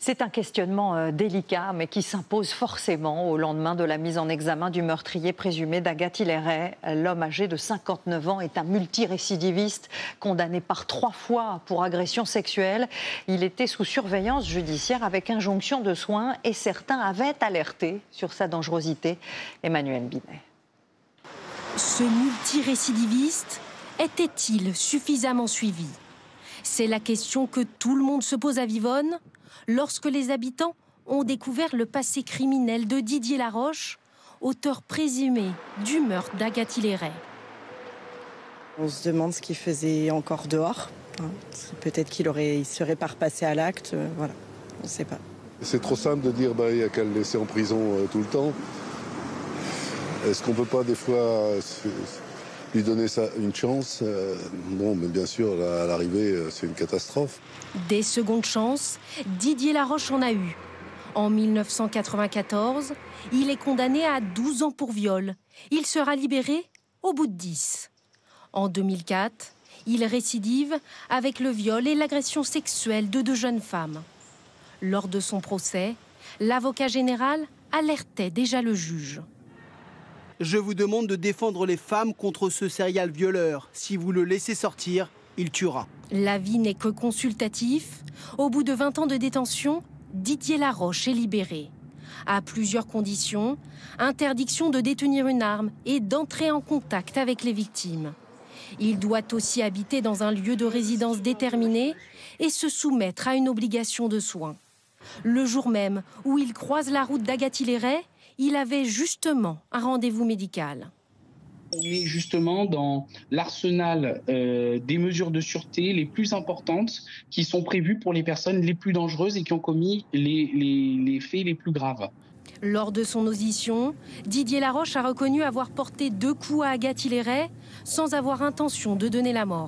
C'est un questionnement délicat, mais qui s'impose forcément au lendemain de la mise en examen du meurtrier présumé d'Agathe Hilleret. L'homme âgé de 59 ans est un multirécidiviste, condamné par 3 fois pour agression sexuelle. Il était sous surveillance judiciaire avec injonction de soins et certains avaient alerté sur sa dangerosité. Emmanuel Binet. Ce multirécidiviste était-il suffisamment suivi? C'est la question que tout le monde se pose à Vivonne lorsque les habitants ont découvert le passé criminel de Didier Laroche, auteur présumé du meurtre d'Agathe Hilleret. On se demande ce qu'il faisait encore dehors. Peut-être qu'il serait pas repassé à l'acte. Voilà, on ne sait pas. C'est trop simple de dire il n'y a qu'à le laisser en prison tout le temps. Est-ce qu'on ne peut pas des fois lui donner une chance? Bon, mais bien sûr, à l'arrivée, c'est une catastrophe. Des secondes chances, Didier Laroche en a eu. En 1994, il est condamné à 12 ans pour viol. Il sera libéré au bout de 10. En 2004, il récidive avec le viol et l'agression sexuelle de 2 jeunes femmes. Lors de son procès, l'avocat général alertait déjà le juge. Je vous demande de défendre les femmes contre ce serial violeur. Si vous le laissez sortir, il tuera. L'avis n'est que consultatif. Au bout de 20 ans de détention, Didier Laroche est libéré. À plusieurs conditions, interdiction de détenir une arme et d'entrer en contact avec les victimes. Il doit aussi habiter dans un lieu de résidence déterminé et se soumettre à une obligation de soins. Le jour même où il croise la route d'Agathe Hilleret, il avait justement un rendez-vous médical. On est justement dans l'arsenal des mesures de sûreté les plus importantes qui sont prévues pour les personnes les plus dangereuses et qui ont commis les faits les plus graves. Lors de son audition, Didier Laroche a reconnu avoir porté 2 coups à Agathe Hilleret sans avoir intention de donner la mort.